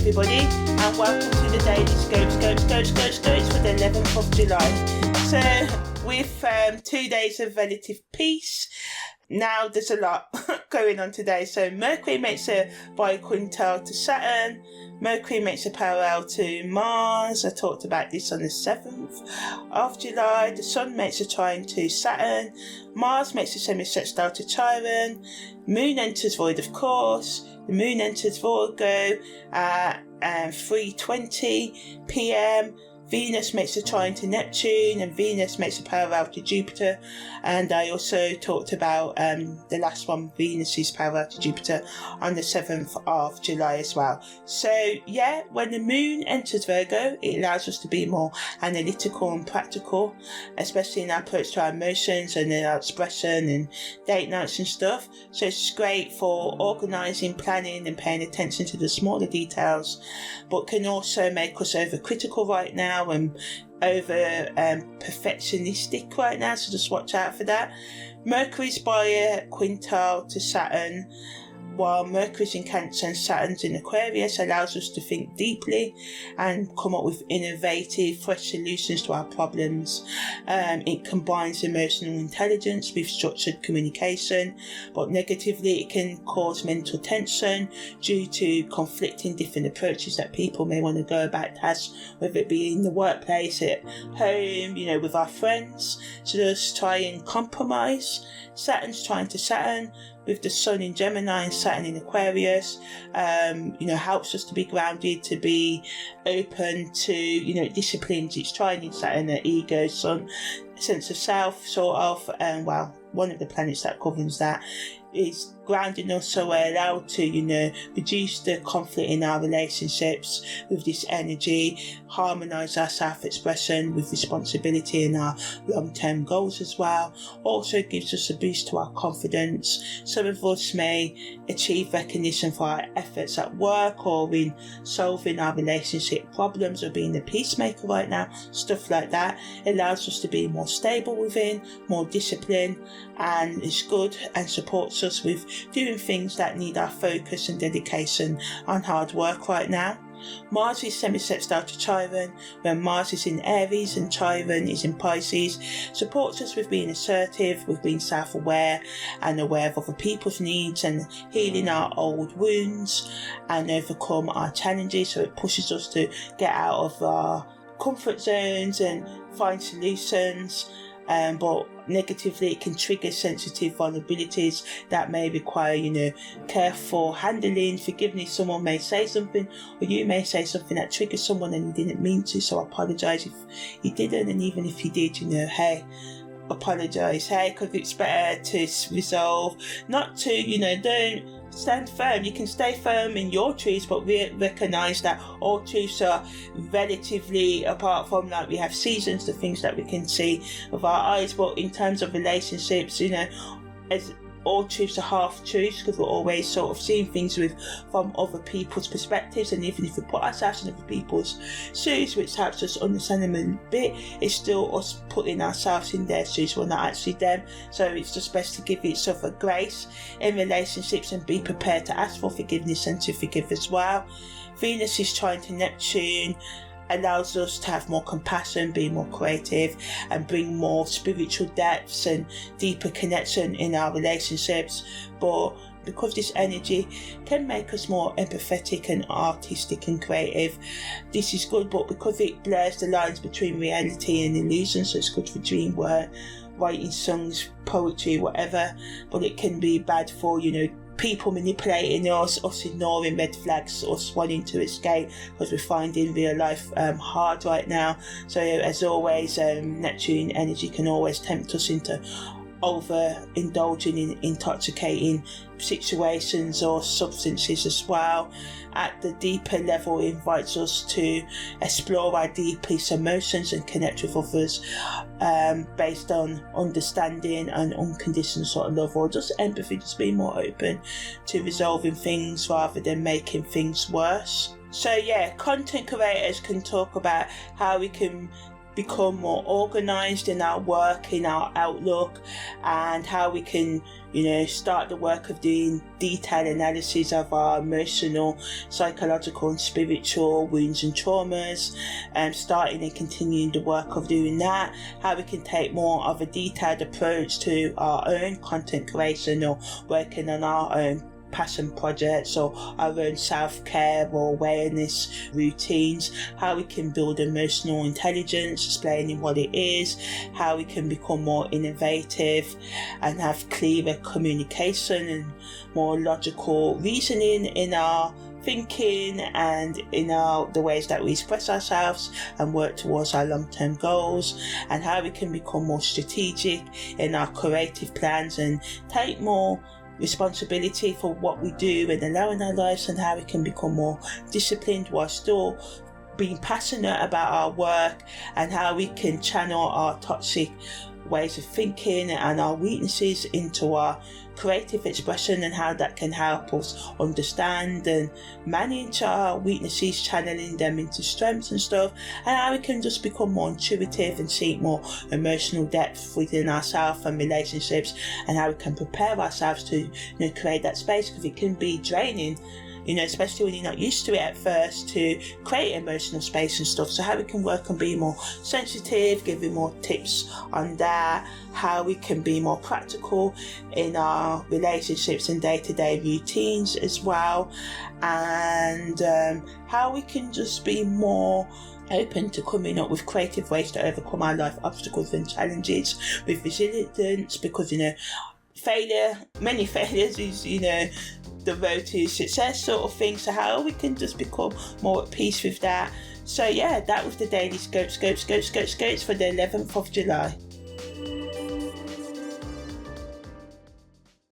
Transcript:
everybody, and welcome to the Daily Scopes for the 11th of July. So with 2 days of relative peace, now there's a lot going on today. So Mercury makes a biquintal to Saturn, Mercury makes a parallel to Mars. I talked about this on the 7th of July. The Sun makes a trine to Saturn, Mars makes a semisextile to Chiron, Moon enters void of course, the Moon enters Virgo at 3:20 p.m. Venus makes a trine to Neptune, and Venus makes a parallel to Jupiter. And I also talked about the last one, Venus's parallel to Jupiter, on the 7th of July as well. So yeah, when the Moon enters Virgo, it allows us to be more analytical and practical, especially in our approach to our emotions and in our expression and date nights and stuff. So it's great for organising, planning and paying attention to the smaller details, but can also make us overcritical right now and over perfectionistic right now, so just watch out for that. Mercury's by a quintal to Saturn, while Mercury's in Cancer and Saturn's in Aquarius, allows us to think deeply and come up with innovative, fresh solutions to our problems. It combines emotional intelligence with structured communication, but negatively it can cause mental tension due to conflicting different approaches that people may want to go about tasks, whether it be in the workplace, at home, with our friends. So just try and compromise. Saturn's trying to Saturn, with the Sun in Gemini and Saturn in Aquarius, helps us to be grounded, to be open to, disciplines. It's trying in Saturn, the ego, Sun, sense of self, sort of, one of the planets that governs that is grounding us, so we're allowed to, reduce the conflict in our relationships with this energy, harmonise our self-expression with responsibility and our long-term goals as well. Also gives us a boost to our confidence. Some of us may achieve recognition for our efforts at work or in solving our relationship problems or being a peacemaker right now, stuff like that. It allows us to be more stable within, more disciplined, and it's good and supports us with doing things that need our focus and dedication and hard work right now. Mars is semisextile to Chiron, when Mars is in Aries and Chiron is in Pisces, supports us with being assertive, with being self-aware and aware of other people's needs and healing our old wounds and overcome our challenges. So it pushes us to get out of our comfort zones and find solutions. But negatively it can trigger sensitive vulnerabilities that may require, careful handling, forgiveness. Someone may say something, or you may say something that triggers someone and you didn't mean to, so apologise if you didn't, and even if you did, hey, apologise, because it's better to resolve, not to, don't stand firm. You can stay firm in your truths, but we recognise that all truths are relatively, apart from we have seasons, the things that we can see with our eyes. But in terms of relationships, as all truths are half truths, because we're always sort of seeing things from other people's perspectives, and even if we put ourselves in other people's shoes, which helps us understand them a bit, it's still us putting ourselves in their shoes. We're not actually them. So it's just best to give each other grace in relationships and be prepared to ask for forgiveness and to forgive as well. Venus is trying to Neptune, allows us to have more compassion, be more creative and bring more spiritual depths and deeper connection in our relationships. But because this energy can make us more empathetic and artistic and creative, this is good. But because it blurs the lines between reality and illusion, so it's good for dream work, writing songs, poetry, whatever. But it can be bad for, people manipulating us ignoring red flags, us wanting to escape because we're finding real life hard right now. So as always, Neptune energy can always tempt us into overindulging in intoxicating situations or substances as well. At the deeper level, it invites us to explore our deepest emotions and connect with others based on understanding and unconditional sort of love, or just empathy, just being more open to resolving things rather than making things worse. So yeah, content creators can talk about how we can become more organised in our work, in our outlook, and how we can, start the work of doing detailed analysis of our emotional, psychological and spiritual wounds and traumas, and starting and continuing the work of doing that, how we can take more of a detailed approach to our own content creation or working on our own passion projects or our own self-care or awareness routines, how we can build emotional intelligence, explaining what it is, how we can become more innovative and have clearer communication and more logical reasoning in our thinking and in the ways that we express ourselves and work towards our long-term goals, and how we can become more strategic in our creative plans and take more responsibility for what we do and allow in our lives, and how we can become more disciplined while still being passionate about our work, and how we can channel our toxic ways of thinking and our weaknesses into our creative expression, and how that can help us understand and manage our weaknesses, channeling them into strengths and stuff, and how we can just become more intuitive and seek more emotional depth within ourselves and relationships, and how we can prepare ourselves to create that space, because it can be draining, especially when you're not used to it at first, to create emotional space and stuff. So how we can work on being more sensitive, giving more tips on that, how we can be more practical in our relationships and day-to-day routines as well, and how we can just be more open to coming up with creative ways to overcome our life obstacles and challenges with resilience, because many failures is the road to success sort of thing. So how we can just become more at peace with that. So yeah, that was the daily scope for the 11th of July.